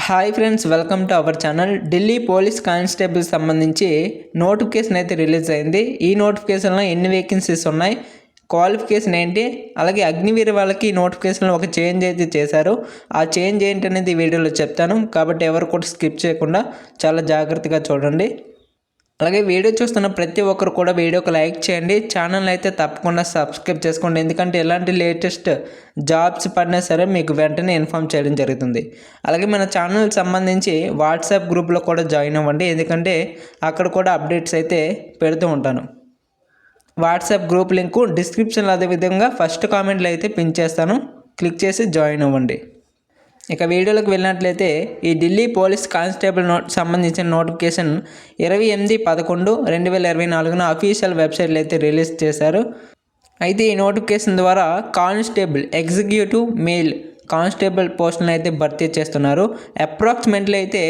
Hi friends, welcome to our channel. Delhi police constable సంబంధించి notification అయితే release అయింది. ఈ నోటిఫికేషన్లో ఎన్ని వేకెన్సీస్ ఉన్నాయి, క్వాలిఫికేషన్ ఏంటి, అలాగే అగ్నివీర్ వాళ్ళకి నోటిఫికేషన్లో ఒక చేంజ్ అయితే చేశారు. ఆ చేంజ్ ఏంటి అనేది వీడియోలో చెప్తాను, కాబట్టి ఎవరు కూడా స్కిప్ చేయకుండా చాలా జాగ్రత్తగా చూడండి. అలాగే వీడియో చూస్తున్న ప్రతి ఒక్కరు కూడా వీడియోకి లైక్ చేయండి. ఛానల్ అయితే తప్పకుండా సబ్స్క్రైబ్ చేసుకోండి, ఎందుకంటే ఎలాంటి లేటెస్ట్ జాబ్స్ పడినా సరే మీకు వెంటనే ఇన్ఫామ్ చేయడం జరుగుతుంది. అలాగే మన ఛానల్ సంబంధించి వాట్సాప్ గ్రూప్లో కూడా జాయిన్ అవ్వండి, ఎందుకంటే అక్కడ కూడా అప్డేట్స్ అయితే పెడుతూ ఉంటాను. వాట్సాప్ గ్రూప్ లింకు డిస్క్రిప్షన్లో, అదేవిధంగా ఫస్ట్ కామెంట్లో అయితే పిన్ చేస్తాను, క్లిక్ చేసి జాయిన్ అవ్వండి. ఇక వీడియోలోకి వెళ్ళినట్లయితే ఈ ఢిల్లీ పోలీస్ కానిస్టేబుల్ సంబంధించిన నోటిఫికేషన్ 28/11/2024 అఫీషియల్ వెబ్సైట్లో అయితే రిలీజ్ చేశారు. అయితే ఈ నోటిఫికేషన్ ద్వారా కానిస్టేబుల్ ఎగ్జిక్యూటివ్ మేల్ కానిస్టేబుల్ పోస్టులను అయితే భర్తీ చేస్తున్నారు. అప్రాక్సిమేట్లీ అయితే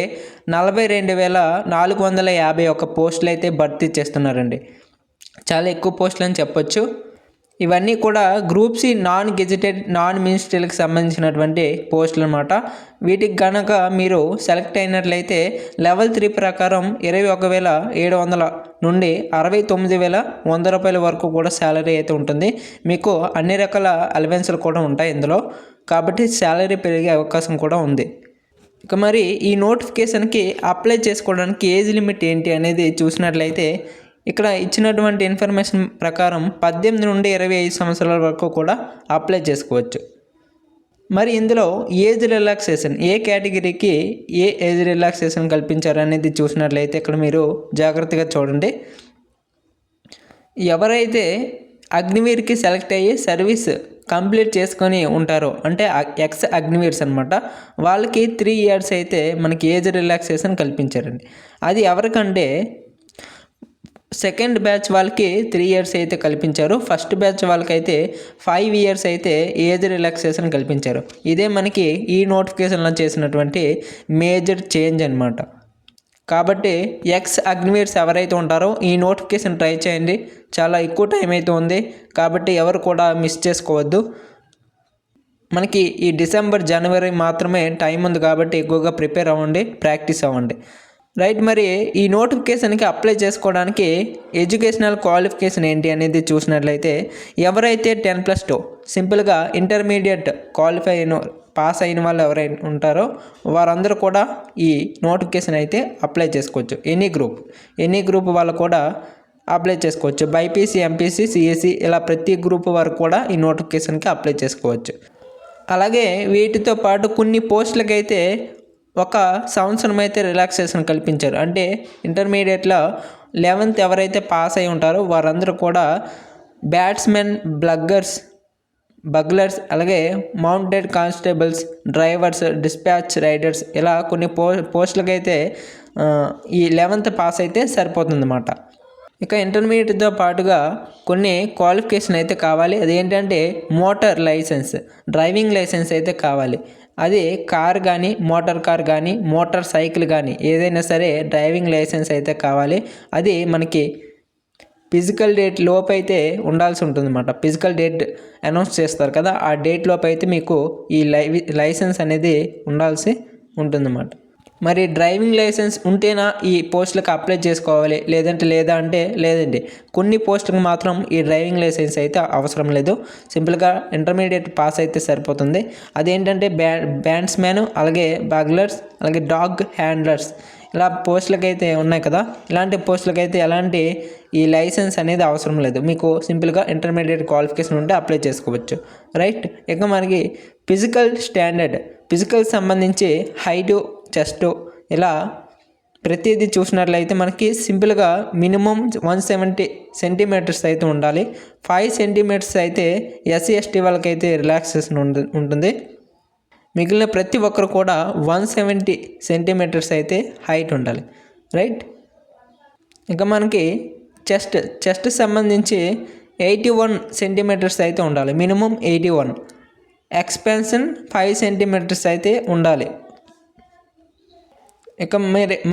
42,451 పోస్టులు అయితే భర్తీ చేస్తున్నారండి. చాలా ఎక్కువ పోస్టులు అని చెప్పొచ్చు. ఇవన్నీ కూడా group C non gazetted non మినిస్ట్రియల్కి సంబంధించినటువంటి పోస్టులు అనమాట. వీటికి కనుక మీరు సెలెక్ట్ అయినట్లయితే లెవెల్ 3 ప్రకారం 21,700 నుండి 69,100 రూపాయల వరకు కూడా శాలరీ అయితే ఉంటుంది. మీకు అన్ని రకాల అలవెన్స్లు కూడా ఉంటాయి ఇందులో, కాబట్టి శాలరీ పెరిగే అవకాశం కూడా ఉంది. ఇక మరి ఈ నోటిఫికేషన్కి అప్లై చేసుకోవడానికి ఏజ్ లిమిట్ ఏంటి అనేది చూసినట్లయితే ఇక్కడ ఇచ్చినటువంటి ఇన్ఫర్మేషన్ ప్రకారం 18 నుండి 25 సంవత్సరాల వరకు కూడా అప్లై చేసుకోవచ్చు. మరి ఇందులో ఏజ్ రిలాక్సేషన్ ఏ కేటగిరీకి ఏ ఏజ్ రిలాక్సేషన్ కల్పించారు అనేది చూసినట్లయితే ఇక్కడ మీరు జాగ్రత్తగా చూడండి. ఎవరైతే అగ్నివీర్కి సెలెక్ట్ అయ్యి సర్వీస్ కంప్లీట్ చేసుకొని ఉంటారో, అంటే ఎక్స్ అగ్నివీర్స్ అనమాట, వాళ్ళకి 3 ఇయర్స్ అయితే మనకి ఏజ్ రిలాక్సేషన్ కల్పించారండి. అది ఎవరికంటే సెకండ్ బ్యాచ్ వాళ్ళకి 3 ఇయర్స్ అయితే కల్పించారు. ఫస్ట్ బ్యాచ్ వాళ్ళకైతే 5 ఇయర్స్ అయితే ఏజ్ రిలాక్సేషన్ కల్పించారు. ఇదే మనకి ఈ నోటిఫికేషన్లో చేసినటువంటి మేజర్ చేంజ్ అనమాట. కాబట్టి ఎక్స్ అగ్నివీర్స్ ఎవరైతే ఉంటారో ఈ నోటిఫికేషన్ ట్రై చేయండి. చాలా ఎక్కువ టైం అయితే ఉంది, కాబట్టి ఎవరు కూడా మిస్ చేసుకోవద్దు. మనకి ఈ డిసెంబర్ జనవరి మాత్రమే టైం ఉంది, కాబట్టి ఎక్కువగా ప్రిపేర్ అవ్వండి, ప్రాక్టీస్ అవ్వండి. రైట్, మరి ఈ నోటిఫికేషన్కి అప్లై చేసుకోవడానికి ఎడ్యుకేషనల్ క్వాలిఫికేషన్ ఏంటి అనేది చూసినట్లయితే ఎవరైతే 10+2 సింపుల్గా ఇంటర్మీడియట్ పాస్ అయిన వాళ్ళు ఎవరైనా ఉంటారో వారందరూ కూడా ఈ నోటిఫికేషన్ అయితే అప్లై చేసుకోవచ్చు. ఎనీ గ్రూప్ వాళ్ళు కూడా అప్లై చేసుకోవచ్చు. బైపీసీ, ఎంపీసీ, సిఎస్సి ఇలా ప్రతి గ్రూప్ వారు కూడా ఈ నోటిఫికేషన్కి అప్లై చేసుకోవచ్చు. అలాగే వీటితో పాటు కొన్ని పోస్టులకైతే 1 సంవత్సరం అయితే రిలాక్సేషన్ కల్పించారు. అంటే ఇంటర్మీడియట్లో 11th ఎవరైతే పాస్ అయి ఉంటారో వారందరూ కూడా బ్యాట్స్మెన్, బగ్లర్స్, అలాగే mounted constables, drivers, dispatch riders ఇలా కొన్ని పోస్టులకైతే ఈ 11th పాస్ అయితే సరిపోతుందన్నమాట. ఇక ఇంటర్మీడియట్తో పాటుగా కొన్ని క్వాలిఫికేషన్ అయితే కావాలి. అదేంటంటే మోటార్ లైసెన్స్, డ్రైవింగ్ లైసెన్స్ అయితే కావాలి. అది కార్ కానీ, మోటార్ కార్ కానీ, మోటార్ సైకిల్ కానీ ఏదైనా సరే డ్రైవింగ్ లైసెన్స్ అయితే కావాలి. అది మనకి ఫిజికల్ డేట్ లోపు అయితే ఉండాల్సి ఉంటుందన్నమాట. ఫిజికల్ డేట్ అనౌన్స్ చేస్తారు కదా, ఆ డేట్ లోపు అయితే మీకు ఈ లైసెన్స్ అనేది ఉండాల్సి ఉంటుందన్నమాట. మరి డ్రైవింగ్ లైసెన్స్ ఉంటేనా ఈ పోస్టులకు అప్లై చేసుకోవాలి, లేదండి. కొన్ని పోస్టులకు మాత్రం ఈ డ్రైవింగ్ లైసెన్స్ అయితే అవసరం లేదు. సింపుల్గా ఇంటర్మీడియట్ పాస్ అయితే సరిపోతుంది. అదేంటంటే బ్యాట్స్మెన్, అలాగే బగ్లర్స్, అలాగే డాగ్ హ్యాండ్లర్స్ ఇలా పోస్టులకైతే ఉన్నాయి కదా, ఇలాంటి పోస్టులకైతే ఎలాంటి ఈ లైసెన్స్ అనేది అవసరం లేదు. మీకు సింపుల్గా ఇంటర్మీడియట్ క్వాలిఫికేషన్ ఉంటే అప్లై చేసుకోవచ్చు. రైట్, ఇక మనకి ఫిజికల్ సంబంధించి హైటు, చెస్ట్ ఇలా ప్రతిదీ చూసినట్లయితే మనకి సింపుల్గా మినిమం 170 సెంటీమీటర్స్ అయితే ఉండాలి. 5 సెంటీమీటర్స్ అయితే ఎస్సీ ఎస్టీ వాళ్ళకైతే రిలాక్సేషన్ ఉంటుంది. మిగిలిన ప్రతి ఒక్కరు కూడా 170 సెంటీమీటర్స్ అయితే హైట్ ఉండాలి. రైట్, ఇంకా మనకి చెస్ట్ సంబంధించి 81 సెంటీమీటర్స్ అయితే ఉండాలి, మినిమం 81. ఎక్స్పాన్షన్ 5 సెంటీమీటర్స్ అయితే ఉండాలి. ఇక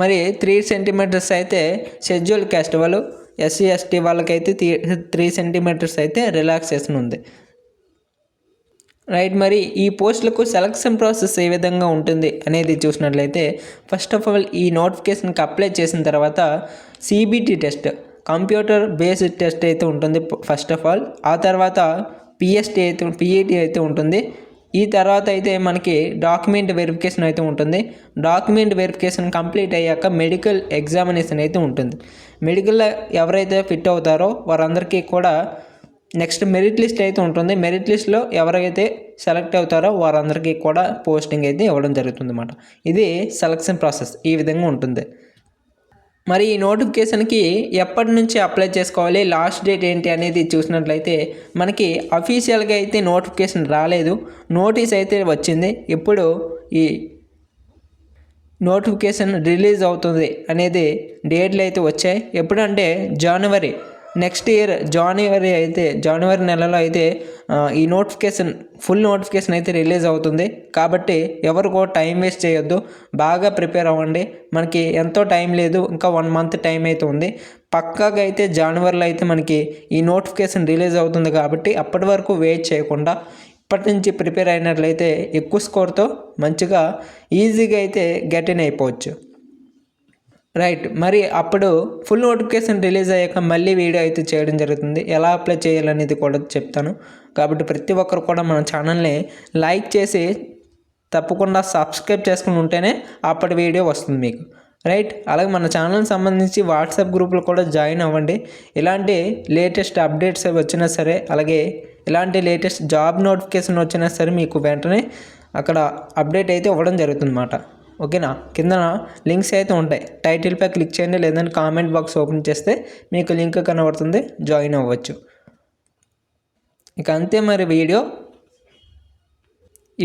మరి 3 సెంటీమీటర్స్ అయితే షెడ్యూల్డ్ క్యాస్ట్ వాళ్ళు, ఎస్సీ ఎస్టీ వాళ్ళకైతే 3 సెంటీమీటర్స్ అయితే రిలాక్సేషన్ ఉంది. రైట్, మరి ఈ పోస్టులకు సెలక్షన్ ప్రాసెస్ ఏ విధంగా ఉంటుంది అనేది చూసినట్లయితే ఫస్ట్ ఆఫ్ ఆల్ ఈ నోటిఫికేషన్కి అప్లై చేసిన తర్వాత CBT test, computer based test అయితే ఉంటుంది ఫస్ట్ ఆఫ్ ఆల్. ఆ తర్వాత పిఈటి అయితే ఉంటుంది. ఈ తర్వాత అయితే మనకి డాక్యుమెంట్ వెరిఫికేషన్ అయితే ఉంటుంది. డాక్యుమెంట్ వెరిఫికేషన్ కంప్లీట్ అయ్యాక మెడికల్ ఎగ్జామినేషన్ అయితే ఉంటుంది. మెడికల్లో ఎవరైతే ఫిట్ అవుతారో వారందరికీ కూడా నెక్స్ట్ మెరిట్ లిస్ట్ అయితే ఉంటుంది. మెరిట్ లిస్ట్లో ఎవరైతే సెలెక్ట్ అవుతారో వారందరికీ కూడా పోస్టింగ్ అయితే ఇవ్వడం జరుగుతుంది అన్నమాట. ఇది సెలక్షన్ ప్రాసెస్ ఈ విధంగా ఉంటుంది. మరి ఈ నోటిఫికేషన్కి ఎప్పటి నుంచి అప్లై చేసుకోవాలి, లాస్ట్ డేట్ ఏంటి అనేది చూసినట్లయితే మనకి అఫీషియల్గా అయితే నోటిఫికేషన్ రాలేదు, నోటీస్ అయితే వచ్చింది. ఇప్పుడు ఈ నోటిఫికేషన్ రిలీజ్ అవుతుంది అనేది డేట్లు అయితే వచ్చాయి. ఎప్పుడంటే నెక్స్ట్ ఇయర్ జనవరి నెలలో అయితే ఈ నోటిఫికేషన్ ఫుల్ నోటిఫికేషన్ అయితే రిలీజ్ అవుతుంది. కాబట్టి ఎవరు కూడా టైం వేస్ట్ చేయొద్దు, బాగా ప్రిపేర్ అవ్వండి. మనకి ఎంతో టైం లేదు, ఇంకా 1 మంత్ టైం అయితే ఉంది. పక్కాగా అయితే జనవరిలో అయితే మనకి ఈ నోటిఫికేషన్ రిలీజ్ అవుతుంది. కాబట్టి అప్పటి వరకు వెయిట్ చేయకుండా ఇప్పటి నుంచి ప్రిపేర్ అయినట్లయితే ఎక్కువ స్కోర్తో మంచిగా ఈజీగా అయితే గెట్ ఇన్ అయిపోవచ్చు. రైట్, మరి అప్పుడు ఫుల్ నోటిఫికేషన్ రిలీజ్ అయ్యాక మళ్ళీ వీడియో అయితే చేయడం జరుగుతుంది. ఎలా అప్లై చేయాలనేది కూడా చెప్తాను. కాబట్టి ప్రతి ఒక్కరు కూడా మన ఛానల్ని లైక్ చేసి తప్పకుండా సబ్స్క్రైబ్ చేసుకుని ఉంటేనే అప్పటి వీడియో వస్తుంది మీకు. రైట్, అలాగే మన ఛానల్కి సంబంధించి వాట్సాప్ గ్రూపులు కూడా జాయిన్ అవ్వండి. ఇలాంటి లేటెస్ట్ అప్డేట్స్ వచ్చినా సరే, అలాగే ఇలాంటి లేటెస్ట్ జాబ్ నోటిఫికేషన్ వచ్చినా సరే మీకు వెంటనే అక్కడ అప్డేట్ అయితే ఇవ్వడం జరుగుతుంది అన్నమాట. ఓకేనా, కింద లింక్స్ అయితే ఉంటాయి, టైటిల్పై క్లిక్ చేయండి, లేదంటే కామెంట్ బాక్స్ ఓపెన్ చేస్తే మీకు లింక్ కనబడుతుంది, జాయిన్ అవ్వచ్చు. ఇక అంతే మరి ఈ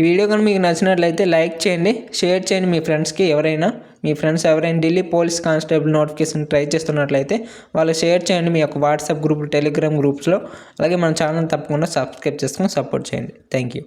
వీడియో కానీ మీకు నచ్చినట్లయితే లైక్ చేయండి, షేర్ చేయండి మీ ఫ్రెండ్స్ ఎవరైనా Delhi police constable notification try చేస్తున్నట్లయితే వాళ్ళు షేర్ చేయండి మీ యొక్క వాట్సాప్ గ్రూప్, టెలిగ్రామ్ గ్రూప్స్లో. అలాగే మన ఛానల్ తప్పకుండా సబ్స్క్రైబ్ చేసుకొని సపోర్ట్ చేయండి. Thank you.